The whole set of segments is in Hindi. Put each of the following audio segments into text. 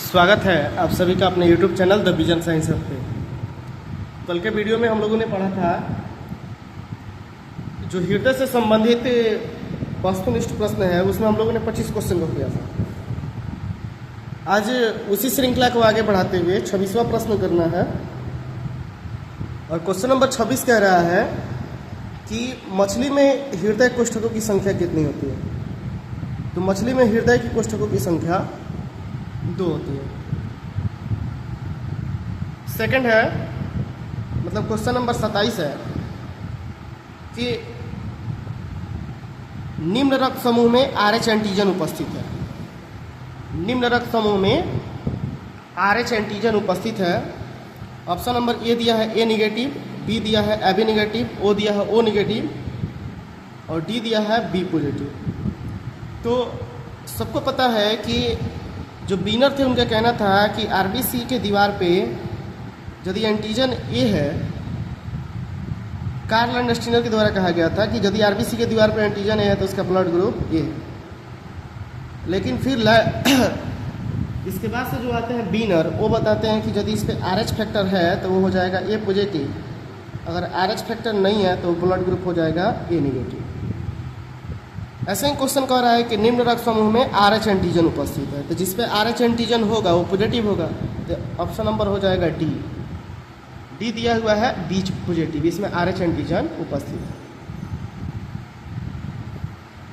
स्वागत है आप सभी का अपने YouTube channel the vision science hub पे। कल के वीडियो में हम लोगों ने पढ़ा था जो हृदय से संबंधित वस्तुनिष्ठ प्रश्न है, उसमें हम लोगों ने 25 क्वेश्चन को किया था। आज उसी श्रृंखला को आगे बढ़ाते हुए 26वां प्रश्न करना है और क्वेश्चन नंबर 26 कह रहा है कि मछली में हृदय कोष्ठकों की संख्या कितनी होती है। तो मछली में हृदय की कोष्ठकों की संख्या 2 होती है। सेकंड है, मतलब क्वेश्चन नंबर 27 है कि निम्न रक्त समूह में RH एंटीजन उपस्थित है। निम्न रक्त समूह में RH एंटीजन उपस्थित है। ऑप्शन नंबर ए दिया है A निगेटिव, बी दिया है AB निगेटिव, ओ दिया है O निगेटिव और डी दिया है B पॉजिटिव। तो सबको पता है कि जो बीनर थे उनका कहना था कि आरबीसी के दीवार पे यदि एंटीजन ए है, कार्ल एंड स्टीनर के द्वारा कहा गया था कि यदि आरबीसी के दीवार पे एंटीजन ए है तो उसका ब्लड ग्रुप ए है। लेकिन फिर इसके बाद से जो आते हैं बीनर, वो बताते हैं कि यदि इस पर RH फैक्टर है तो वो हो जाएगा ए पॉजिटिव, अगर RH फैक्टर नहीं है तो ब्लड ग्रुप हो जाएगा ए निगेटिव। ऐसे ही क्वेश्चन कह रहा है कि निम्न रक्त समूह में RH एंटीजन उपस्थित है, तो जिस पे RH एंटीजन होगा वो पॉजिटिव होगा, तो ऑप्शन नंबर हो जाएगा डी। डी दिया हुआ है बी पॉजिटिव, इसमें RH एंटीजन उपस्थित है।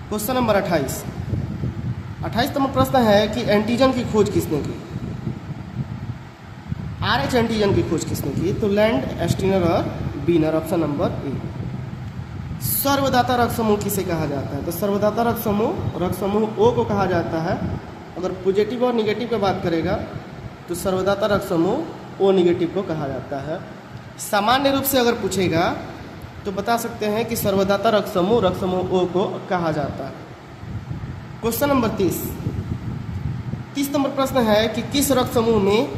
क्वेश्चन नंबर 28 नंबर प्रश्न है कि एंटीजन की खोज किसने की। RH एंटीजन की खोज किसने की, तो लैंड, स्टीनर और बीनर, ऑप्शन नंबर ए। सर्वदाता रक्त समूह किसे कहा जाता है, तो सर्वदाता रक्त समूह O को कहा जाता है। अगर पॉजिटिव और निगेटिव की बात करेगा तो सर्वदाता रक्त समूह O निगेटिव को कहा जाता है। सामान्य रूप से अगर पूछेगा तो बता सकते हैं कि सर्वदाता रक्त समूह O को कहा जाता है। क्वेश्चन नंबर 30 नंबर प्रश्न है कि किस रक्त समूह में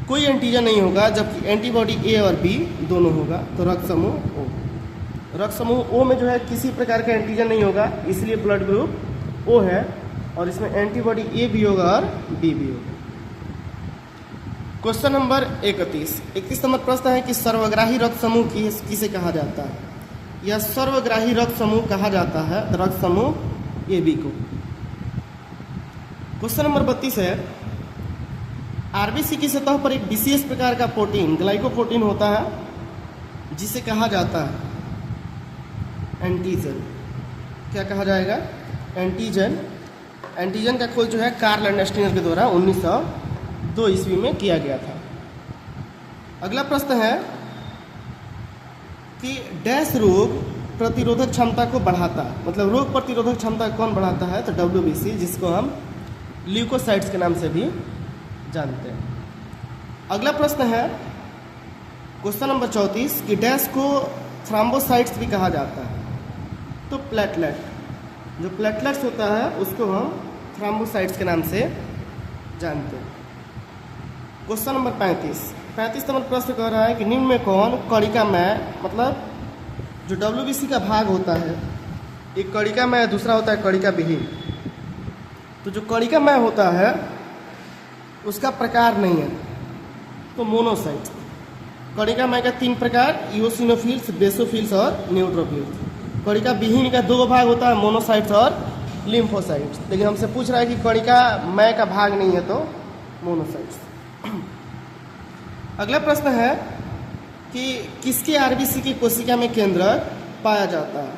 कोई एंटीजन नहीं होगा जबकि एंटीबॉडी A और B दोनों होगा, तो रक्त समूह O। रक्त समूह O में जो है किसी प्रकार का एंटीजन नहीं होगा, इसलिए ब्लड ग्रुप O है और इसमें एंटीबॉडी A भी होगा और B भी होगा। क्वेश्चन नंबर 31 नंबर प्रश्न है कि सर्वग्राही रक्त समूह किसे कहा जाता है। यह सर्वग्राही रक्त समूह कहा जाता है रक्त समूह AB को। क्वेश्चन नंबर 32 है, आरबीसी की सतह पर एक विशेष प्रकार का प्रोटीन ग्लाइकोप्रोटीन होता है जिसे कहा जाता है एंटीजन। क्या कहा जाएगा, एंटीजन। एंटीजन का खोज जो है कार्ल एंड स्टीनर के द्वारा 1902 ईस्वी में किया गया था। अगला प्रश्न है कि डैश रोग प्रतिरोधक क्षमता को बढ़ाता है, मतलब रोग प्रतिरोधक क्षमता कौन बढ़ाता है, तो WBC, जिसको हम ल्यूकोसाइट्स के नाम से भी जानते हैं। अगला प्रश्न है क्वेश्चन नंबर 34 कि डैश को थ्रोम्बोसाइट्स भी कहा जाता है, तो प्लेटलेट, जो प्लेटलेट्स होता है उसको हम थ्रोम्बोसाइट्स के नाम से जानते हैं। क्वेश्चन नंबर 35 नंबर प्रश्न कह रहा है कि निम्न में कौन कणिकामय, मतलब जो WBC का भाग होता है, एक कणिकामय, दूसरा होता है कणिका विहीन। तो जो कणिकामय होता है उसका प्रकार नहीं है, तो मोनोसाइट्स। कणिकामय का 3 प्रकार, इओसिनोफिल्स, बेसोफिल्स और न्यूट्रोफिल्स। कणिका विहीन का 2 भाग होता है, मोनोसाइट्स और लिम्फोसाइट्स। लेकिन हमसे पूछ रहा है कि कणिकामय का भाग नहीं है, तो मोनोसाइट्स। अगला प्रश्न है कि किसके आरबीसी की कोशिका में केंद्रक पाया जाता है।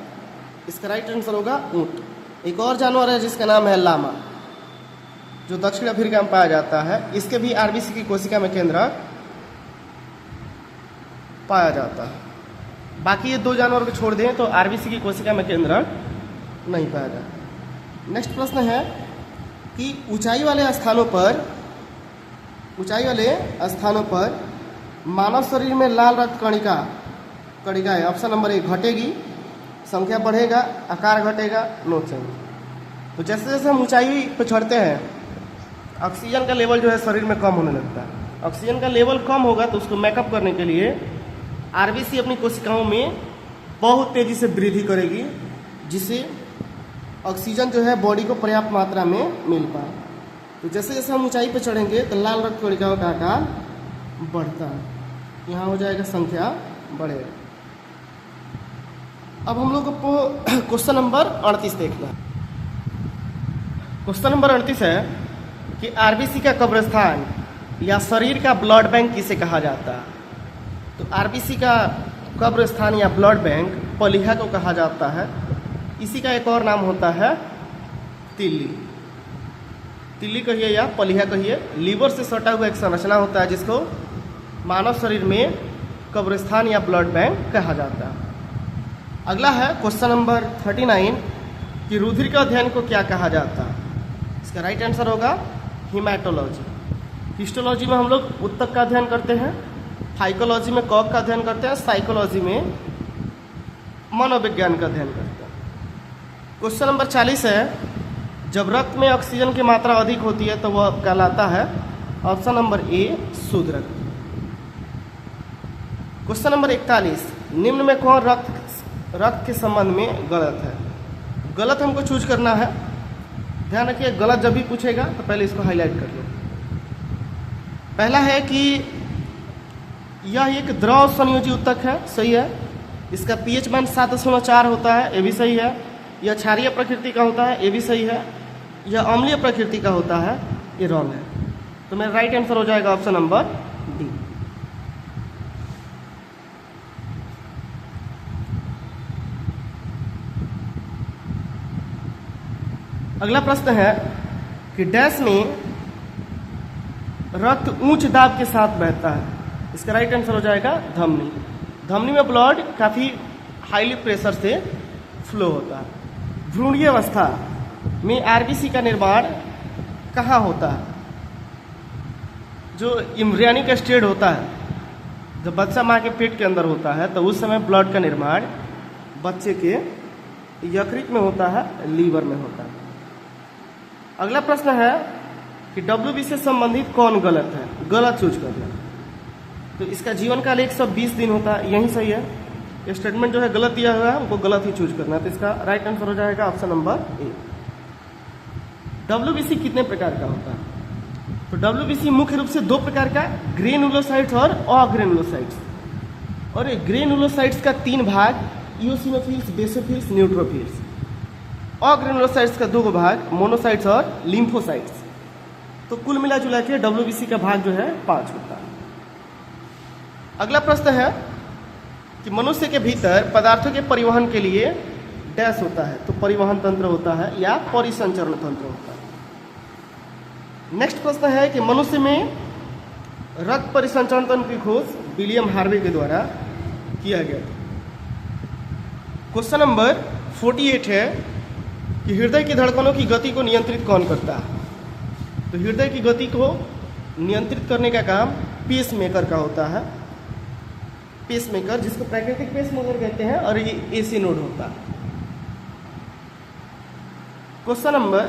इसका राइट आंसर होगा ऊंट। एक और जानवर है जिसका नाम है लामा, जो दक्षिण अफ्रीका में पाया जाता है, इसके भी आरबीसी की कोशिका में केंद्रक पाया जाता है। बाकी ये 2 जानवर को छोड़ दें तो आरबीसी की कोशिका में केंद्रक नहीं पाया जाता। नेक्स्ट प्रश्न है कि ऊंचाई वाले स्थानों पर मानव शरीर में लाल रक्त कणिका है, ऑप्शन नंबर ए, घटेगी, संख्या बढ़ेगा, आकार घटेगा, नो चेंज। तो जैसे जैसे हम ऊंचाई पर चढ़ते हैं ऑक्सीजन का लेवल जो है शरीर में कम होने लगता है। ऑक्सीजन का लेवल कम होगा तो उसको मेकअप करने के लिए आरबीसी अपनी कोशिकाओं में बहुत तेज़ी से वृद्धि करेगी, जिससे ऑक्सीजन जो है बॉडी को पर्याप्त मात्रा में मिल पाए। तो जैसे जैसे हम ऊंचाई पे चढ़ेंगे तो लाल रक्त कोशिकाओं का आकार बढ़ता है, यहाँ हो जाएगा संख्या बढ़ेगा। अब हम लोग को क्वेश्चन नंबर 38 देखना है। क्वेश्चन नंबर 38 है कि आरबीसी का कब्रिस्तान या शरीर का ब्लड बैंक किसे कहा जाता है। तो आरबीसी का कब्रिस्तान या ब्लड बैंक पलिहा को कहा जाता है। इसी का एक और नाम होता है तिल्ली। तिल्ली कहिए या पलिहा कहिए। लीवर से सटा हुआ एक संरचना होता है जिसको मानव शरीर में कब्रिस्तान या ब्लड बैंक कहा जाता है। अगला है क्वेश्चन नंबर 39 कि रुधिर के अध्ययन को क्या कहा जाता है। इसका राइट आंसर होगा हीमेटोलॉजी। हिस्टोलॉजी में हम लोग ऊतक का अध्ययन करते हैं, फाइकोलॉजी में कॉक का अध्ययन करते हैं, साइकोलॉजी में मनोविज्ञान का अध्ययन करते हैं। क्वेश्चन नंबर 40 है जब रक्त में ऑक्सीजन की मात्रा अधिक होती है तो वह कहलाता है। ऑप्शन नंबर ए शुद्ध रक्त। क्वेश्चन नंबर 41 निम्न में कौन रक्त के संबंध में गलत है। गलत हमको चूज करना है। ध्यान रखिए गलत जब भी पूछेगा तो पहले इसको हाईलाइट कर लो। पहला है कि यह एक द्रव संयोजी ऊतक है, सही है। इसका पीएच मान 7.4 होता है, ये भी सही है। यह क्षारीय प्रकृति का होता है, ये भी सही है। यह अम्लीय प्रकृति का होता है, ये रॉन्ग है। तो मेरा राइट आंसर हो जाएगा ऑप्शन नंबर डी। अगला प्रश्न है कि डैश में रक्त उच्च दाब के साथ बहता है। इसका राइट आंसर हो जाएगा धमनी। धमनी में ब्लड काफी हाईली प्रेशर से फ्लो होता है। भ्रूणीय अवस्था में आरबीसी का निर्माण कहाँ होता है। जो इम्ब्रियोनिक स्टेज होता है, जब बच्चा माँ के पेट के अंदर होता है तो उस समय ब्लड का निर्माण बच्चे के यकृत में होता है, लीवर में होता है। अगला प्रश्न है कि डब्ल्यूबी से संबंधित कौन गलत है। गलत चूज करना। तो इसका जीवन काल 120 दिन होता है, यही सही है। ये स्टेटमेंट जो है गलत दिया हुआ है, हमको गलत ही चूज करना है। तो इसका राइट आंसर हो जाएगा ऑप्शन नंबर ए। डब्ल्यूबीसी कितने प्रकार का होता है। तो डब्ल्यूबीसी मुख्य रूप से दो प्रकार का, ग्रेनुलोसाइट्स और अग्रेनुलोसाइट्स। और ये ग्रेनुलोसाइट्स का 3 भाग, इओसिनोफिल्स, बेसोफिल्स, न्यूट्रोफिल्स। अग्रेनुलोसाइट्स का 2 भाग, मोनोसाइट्स और लिम्फोसाइट्स। तो कुल मिला जुला के डब्ल्यूबीसी का भाग जो है 5 होता है। अगला प्रश्न है कि मनुष्य के भीतर पदार्थों के परिवहन के लिए डैश होता है। तो परिवहन तंत्र होता है या परिसंचरण तंत्र होता है। नेक्स्ट प्रश्न है कि मनुष्य में रक्त परिसंचरण तंत्र की खोज विलियम हार्वे के द्वारा किया गया। क्वेश्चन नंबर 48 है कि हृदय की धड़कनों की गति को नियंत्रित कौन करता है। तो हृदय की गति को नियंत्रित करने का काम पेस मेकर का होता है। पेस मेकर, जिसको प्राकृतिक पेस मेकर कहते हैं, और ये एसी नोड होता है। Question number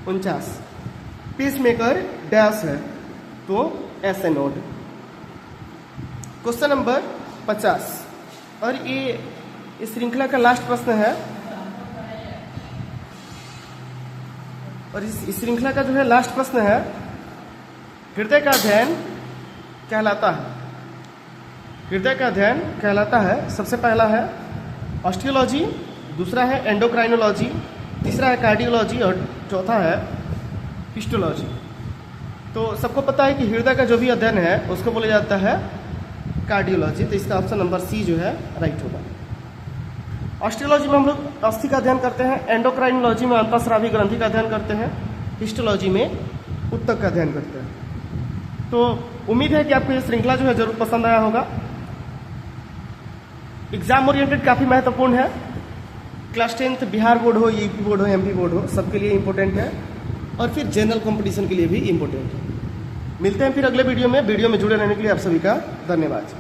49 pacemaker dash है, तो एसए नोड। क्वेश्चन नंबर 50 और ये इस श्रृंखला का लास्ट प्रश्न है। और इस श्रृंखला का जो है लास्ट प्रश्न है, हृदय का अध्ययन कहलाता है। हृदय का अध्ययन कहलाता है, सबसे पहला है ऑस्टियोलॉजी, दूसरा है एंडोक्राइनोलॉजी, तीसरा है कार्डियोलॉजी और चौथा है हिस्टोलॉजी। तो सबको पता है कि हृदय का जो भी अध्ययन है उसको बोला जाता है कार्डियोलॉजी। तो इसका ऑप्शन नंबर सी जो है राइट होगा। ऑस्टियोलॉजी में हम लोग अस्थि का अध्ययन करते हैं, एंडोक्राइनोलॉजी में अंतःस्रावी ग्रंथि का अध्ययन करते हैं, हिस्टोलॉजी में ऊतक का अध्ययन करते हैं। तो उम्मीद है कि आपको ये श्रृंखला जो है जरूर पसंद आया होगा। एग्जाम ओरिएंटेड काफ़ी महत्वपूर्ण है। क्लास 10th बिहार बोर्ड हो, यूपी बोर्ड हो, एमपी बोर्ड हो, सबके लिए इंपॉर्टेंट है। और फिर जनरल कंपटीशन के लिए भी इंपॉर्टेंट है। मिलते हैं फिर अगले वीडियो में। वीडियो में जुड़े रहने के लिए आप सभी का धन्यवाद।